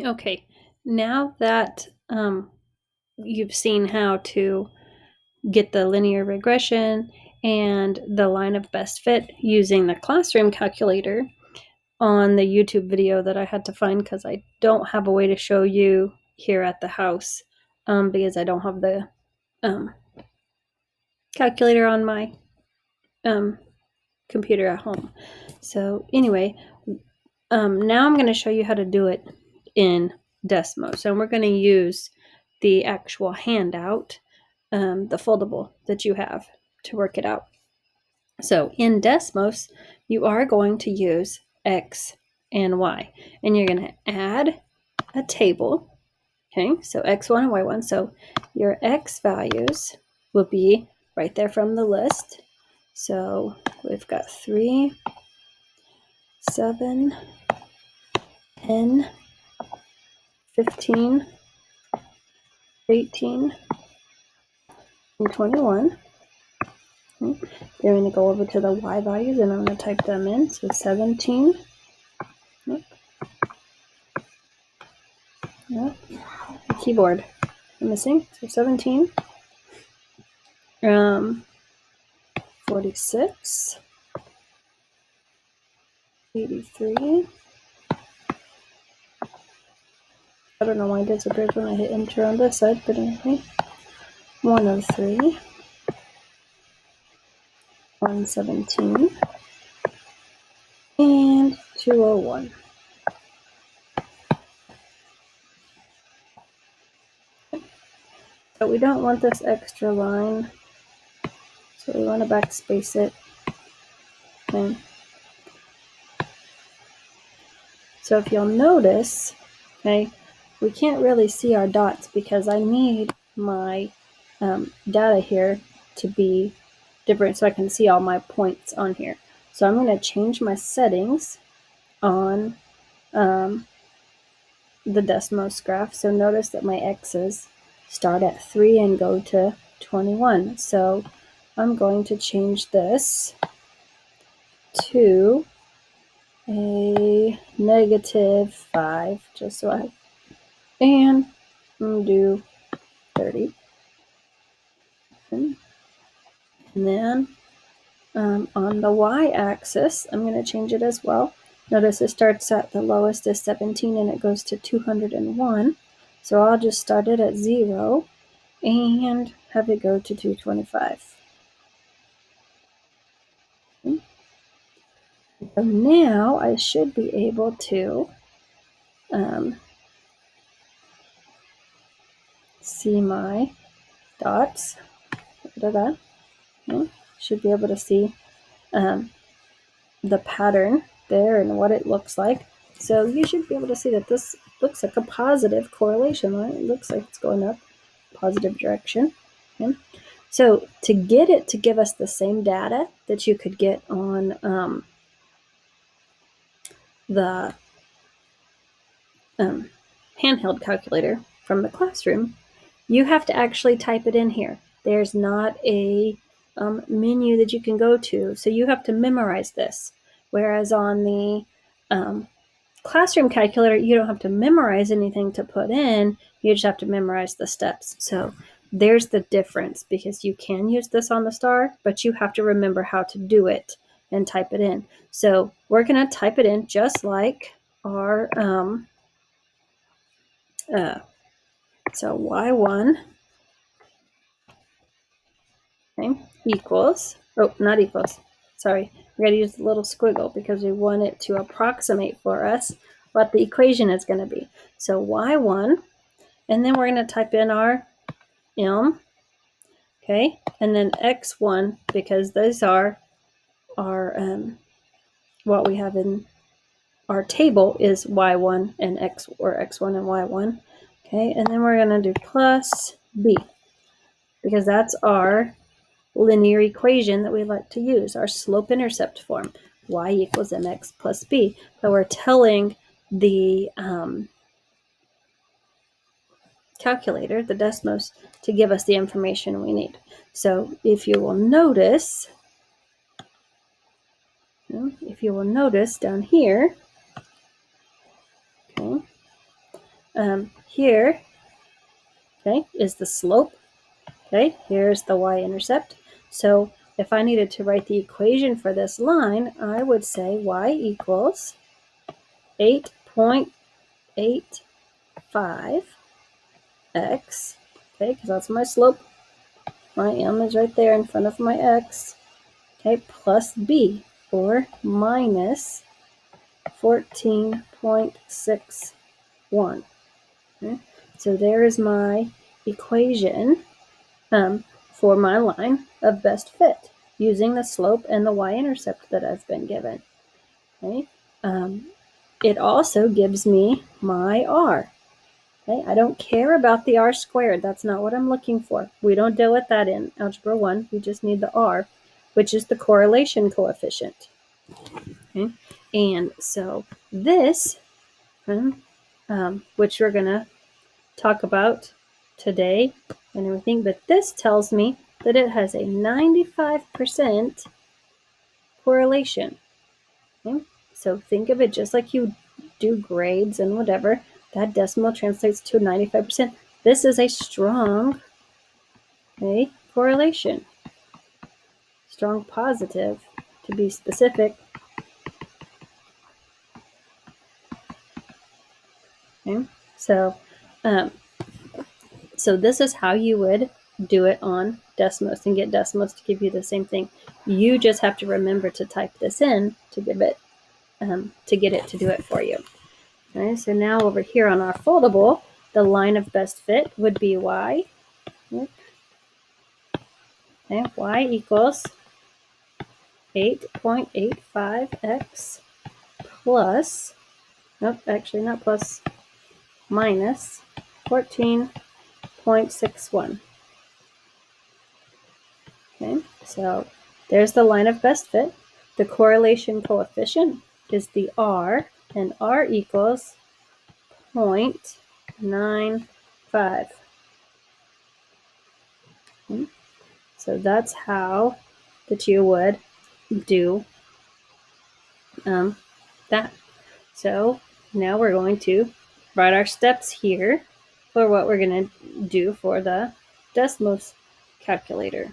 Okay, now that you've seen how to get the linear regression and the line of best fit using the classroom calculator on the YouTube video that I had to find because I don't have a way to show you here at the house because I don't have the calculator on my computer at home. So anyway, now I'm going to show you how to do it in Desmos. So we're going to use the actual handout, the foldable that you have to work it out. So in Desmos, you are going to use X and Y, and you're going to add a table. Okay, so X1 and Y1. So your X values will be right there from the list. So we've got 3, 7, 10, 15, 18, and 21. Okay. Then I'm going to go over to the Y values and I'm going to type them in. So 17. Yep. The keyboard I'm missing. So 17. 46. 83. I don't know why it disappears when I hit enter on this side, but anyway. 103. 117. And 201. But we don't want this extra line, so we want to backspace it. Okay. So if you'll notice, okay, we can't really see our dots because I need my data here to be different so I can see all my points on here. So I'm going to change my settings on the Desmos graph. So notice that my X's start at 3 and go to 21. So I'm going to change this to a -5, just so I, and do 30. And then on the y-axis, I'm going to change it as well. Notice it starts at the lowest is 17 and it goes to 201. So I'll just start it at 0 and have it go to 225. Okay. So now I should be able to see my dots. Okay. Should be able to see the pattern there and what it looks like. So you should be able to see that this looks like a positive correlation line. It looks like it's going up, positive direction. Okay. So to get it to give us the same data that you could get on the handheld calculator from the classroom, you have to actually type it in here. There's not a menu that you can go to, so you have to memorize this. Whereas on the classroom calculator, you don't have to memorize anything to put in, you just have to memorize the steps. So there's the difference, because you can use this on the star, but you have to remember how to do it and type it in. So we're going to type it in just like our so y1, okay, equals, oh, not equals, sorry, we got to use the little squiggle because we want it to approximate for us what the equation is going to be. So y1, and then we're going to type in our m, okay, and then x1, because those are our what we have in our table is y1 and x, or x1 and y1, okay, and then we're going to do plus b, because that's our linear equation that we like to use, our slope-intercept form, y equals mx plus b. So we're telling the calculator, the Desmos, to give us the information we need. So if you will notice, down here, okay, here, okay, is the slope. Okay, here's the y-intercept. So if I needed to write the equation for this line, I would say y equals 8.85x, okay, because that's my slope. My m is right there in front of my x, okay, plus b, or minus 14.61. Okay? So there is my equation for my line of best fit using the slope and the y-intercept that I've been given. Okay? It also gives me my r. Okay? I don't care about the r squared. That's not what I'm looking for. We don't deal with that in Algebra 1. We just need the r, which is the correlation coefficient. Okay? And so this, which we're going to talk about today and everything, but this tells me that it has a 95% correlation. Okay? So think of it just like you do grades and whatever. That decimal translates to 95%. This is a strong, okay, correlation. Strong positive, to be specific. Okay? So this is how you would do it on Desmos and get Desmos to give you the same thing. You just have to remember to type this in to give it to get it to do it for you. Okay, so now over here on our foldable, the line of best fit would be y. Okay, y equals 8.85x plus, nope, actually not plus, minus 14.61. Okay, so there's the line of best fit. The correlation coefficient is the r, and r equals 0.95. Okay, so that's how that you would do that. So now we're going to write our steps here for what we're going to do for the Desmos calculator.